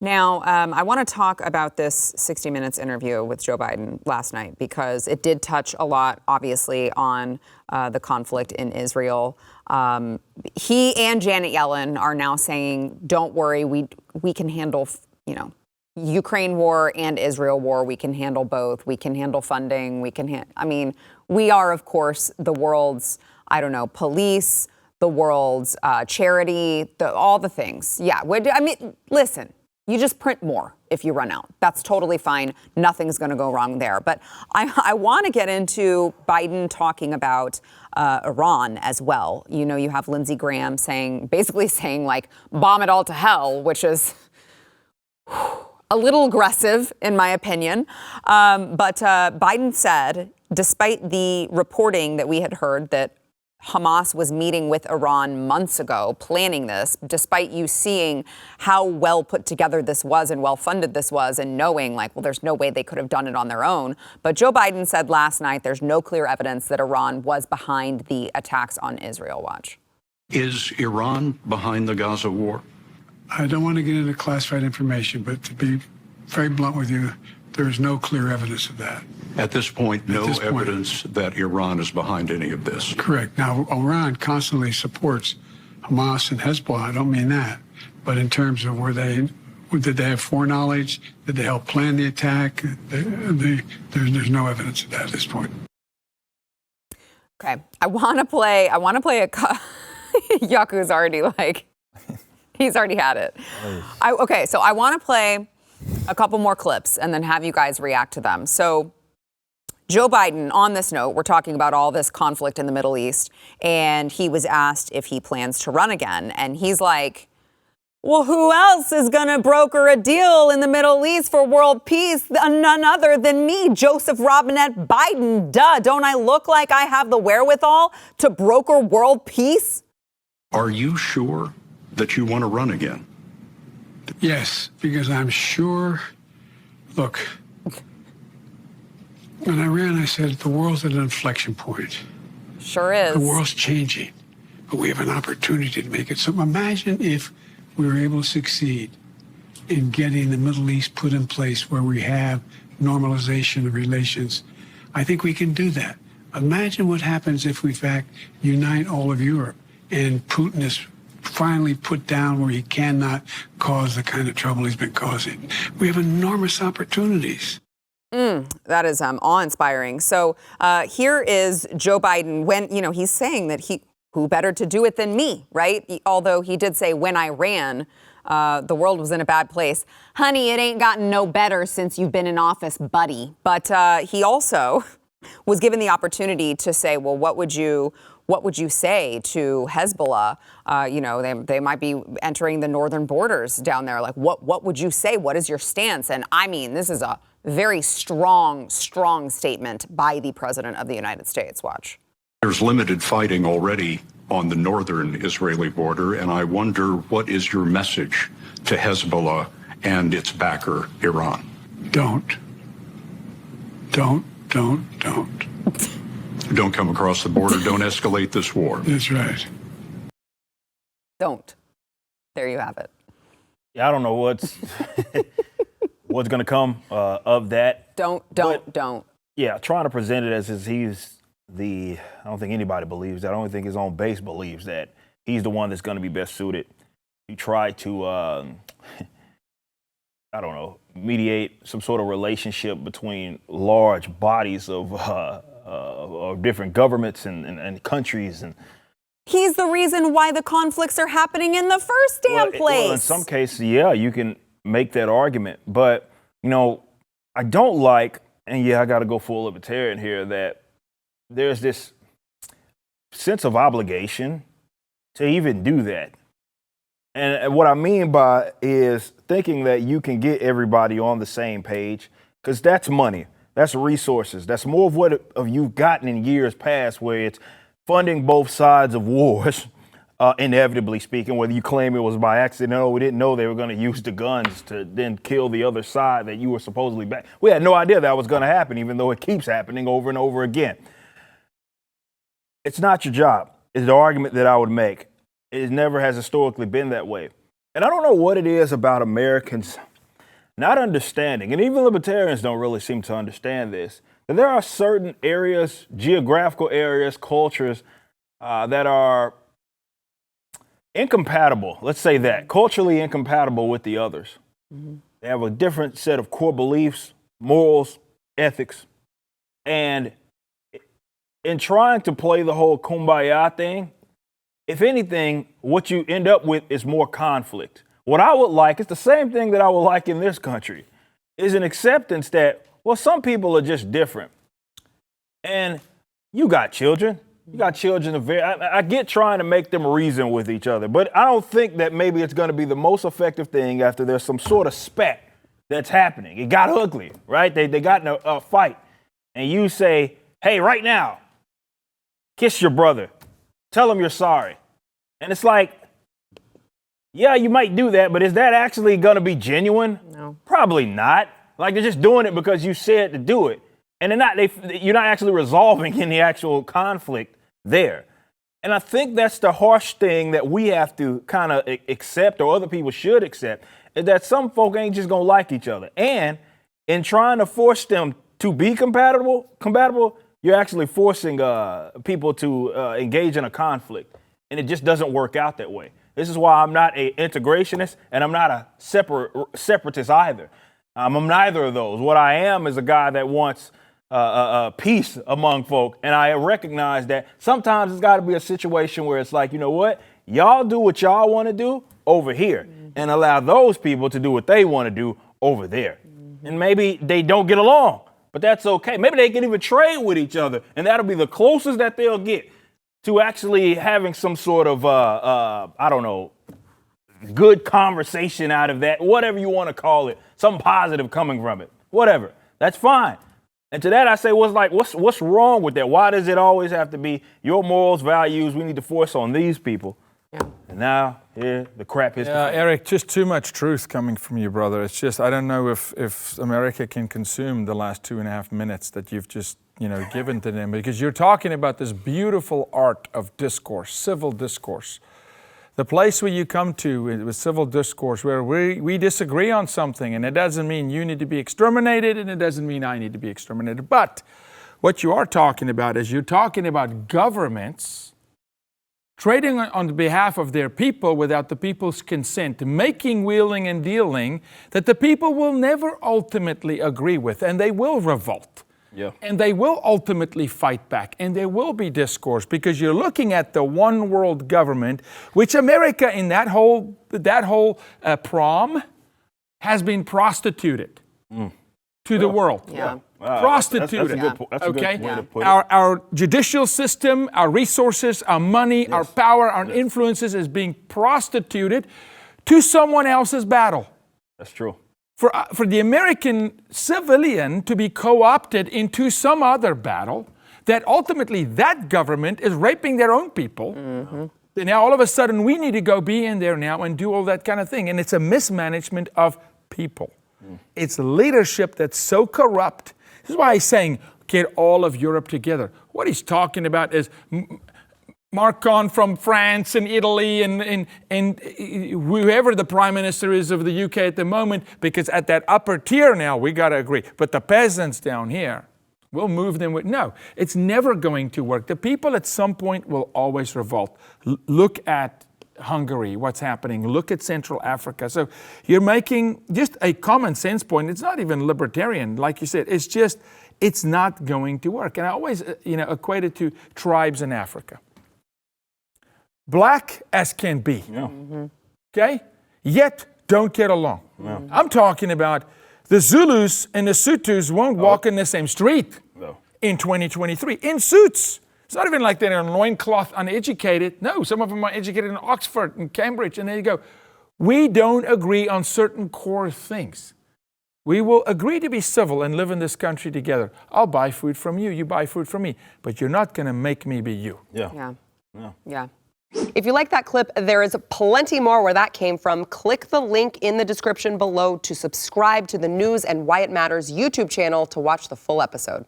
Now, I want to talk about this 60 Minutes interview with Joe Biden last night because it did touch a lot, obviously, on the conflict in Israel. He and Janet Yellen are now saying, don't worry, we can handle, Ukraine war and Israel war. We can handle both. We can handle funding. We are, of course, the world's, police, the world's charity, all the things. Yeah. Listen. You just print more if you run out. That's totally fine. Nothing's going to go wrong there. But I want to get into Biden talking about Iran as well. You have Lindsey Graham basically saying like, bomb it all to hell, which is a little aggressive, in my opinion. But Biden said, despite the reporting that we had heard that Hamas was meeting with Iran months ago, planning this, despite you seeing how well put together this was and well funded this was and knowing there's no way they could have done it on their own. But Joe Biden said last night there's no clear evidence that Iran was behind the attacks on Israel. Watch. Is Iran behind the Gaza war? I don't want to get into classified information, but to be very blunt with you, there is no clear evidence of that. At this point, no evidence that Iran is behind any of this. Correct. Now, Iran constantly supports Hamas and Hezbollah. I don't mean that. But in terms of did they have foreknowledge? Did they help plan the attack? There's no evidence of that at this point. Okay. I want to play a Yaku's already he's already had it. So I want to play a couple more clips and then have you guys react to them. So Joe Biden, on this note, we're talking about all this conflict in the Middle East, and he was asked if he plans to run again. And he's like, well, who else is going to broker a deal in the Middle East for world peace? None other than me, Joseph Robinette Biden. Duh, don't I look like I have the wherewithal to broker world peace? Are you sure that you want to run again? Yes, because I'm sure, look, when I ran, I said, the world's at an inflection point. Sure is. The world's changing, but we have an opportunity to make it. So imagine if we were able to succeed in getting the Middle East put in place where we have normalization of relations. I think we can do that. Imagine what happens if we, in fact, unite all of Europe and Putin is finally put down where he cannot cause the kind of trouble he's been causing. We have enormous opportunities. That is awe-inspiring. So here is Joe Biden when, he's saying that who better to do it than me, right? Although he did say when I ran, the world was in a bad place. Honey, it ain't gotten no better since you've been in office, buddy. But he also was given the opportunity to say, well, what would you say to Hezbollah? They might be entering the northern borders down there. Like, what would you say? What is your stance? And I mean, this is a very strong statement by the president of the United States. Watch. There's limited fighting already on the northern Israeli border, and I wonder what is your message to Hezbollah and its backer, Iran? Don't. Don't come across the border. Don't escalate this war. That's right. Don't. There you have it. Yeah, I don't know what's going to come of that. Don't. Yeah, trying to present it as he's I don't think anybody believes that. I don't think his own base believes that he's the one that's going to be best suited. He tried to, mediate some sort of relationship between large bodies of different governments and countries. And he's the reason why the conflicts are happening in the first damn place. Well, in some cases, yeah, you can make that argument. But, I don't like, and I got to go full libertarian here, that there's this sense of obligation to even do that. And what I mean by is thinking that you can get everybody on the same page, because that's money. That's resources. That's more of what you've gotten in years past, where it's funding both sides of wars, inevitably speaking, whether you claim it was by accident or we didn't know they were going to use the guns to then kill the other side that you were supposedly back. We had no idea that was going to happen, even though it keeps happening over and over again. It's not your job, is the argument that I would make. It never has historically been that way. And I don't know what it is about Americans not understanding, and even libertarians don't really seem to understand this, that there are certain areas, geographical areas, cultures that are incompatible. Let's say that, culturally incompatible with the others. Mm-hmm. They have a different set of core beliefs, morals, ethics, and in trying to play the whole kumbaya thing, if anything, what you end up with is more conflict. What I would like, it's the same thing that I would like in this country, is an acceptance that, well, some people are just different. And you got children. You got children of I get trying to make them reason with each other, but I don't think that maybe it's going to be the most effective thing after there's some sort of spat that's happening. It got ugly, right? They got in a fight. And you say, hey, right now, kiss your brother. Tell him you're sorry. And it's like, yeah, you might do that, but is that actually going to be genuine? No. Probably not. Like, they're just doing it because you said to do it. And you're not actually resolving any actual conflict there. And I think that's the harsh thing that we have to kind of accept, or other people should accept, is that some folk ain't just going to like each other. And in trying to force them to be compatible, you're actually forcing people to engage in a conflict. And it just doesn't work out that way. This is why I'm not an integrationist and I'm not a separatist either. I'm neither of those. What I am is a guy that wants peace among folk. And I recognize that sometimes it's got to be a situation where it's like, you know what? Y'all do what y'all want to do over here and allow those people to do what they want to do over there. And maybe they don't get along, but that's okay. Maybe they can even trade with each other, and that'll be the closest that they'll get to actually having some sort of, I don't know, good conversation out of that, whatever you want to call it, something positive coming from it, whatever. That's fine. And to that I say, what's wrong with that? Why does it always have to be your morals, values, we need to force on these people? Yeah. And now, here, the crap is. Yeah, Eric, just too much truth coming from you, brother. It's just, I don't know if America can consume the last 2.5 minutes that you've just, given to them, because you're talking about this beautiful art of discourse, civil discourse. The place where you come to with civil discourse where we disagree on something, and it doesn't mean you need to be exterminated, and it doesn't mean I need to be exterminated. But what you are talking about is you're talking about governments trading on behalf of their people without the people's consent, making, wheeling, and dealing that the people will never ultimately agree with, and they will revolt. Yeah. And they will ultimately fight back, and there will be discourse, because you're looking at the one world government, which America in that whole prom has been prostituted to the world. Yeah. Wow. Prostituted. That's a good way to put it. Our judicial system, our resources, our money, our power, our influences is being prostituted to someone else's battle. That's true. For the American civilian to be co-opted into some other battle, that ultimately that government is raping their own people. Mm-hmm. And now all of a sudden we need to go be in there now and do all that kind of thing. And it's a mismanagement of people. It's leadership that's so corrupt. This is why he's saying, get all of Europe together. What he's talking about is Macron from France and Italy and whoever the prime minister is of the UK at the moment, because at that upper tier now, we got to agree. But the peasants down here, we'll move them with, no, it's never going to work. The people at some point will always revolt. Look at Hungary, what's happening. Look at Central Africa. So you're making just a common sense point. It's not even libertarian, like you said. It's just, it's not going to work. And I always, equate it to tribes in Africa. Black as can be, okay? Yet don't get along. Yeah. I'm talking about the Zulus and the Sutus won't walk in the same street in 2023 in suits. It's not even like they're in loincloth uneducated. No, some of them are educated in Oxford and Cambridge, and there you go. We don't agree on certain core things. We will agree to be civil and live in this country together. I'll buy food from you, you buy food from me, but you're not going to make me be you. Yeah. If you like that clip, there is plenty more where that came from. Click the link in the description below to subscribe to the News and Why It Matters YouTube channel to watch the full episode.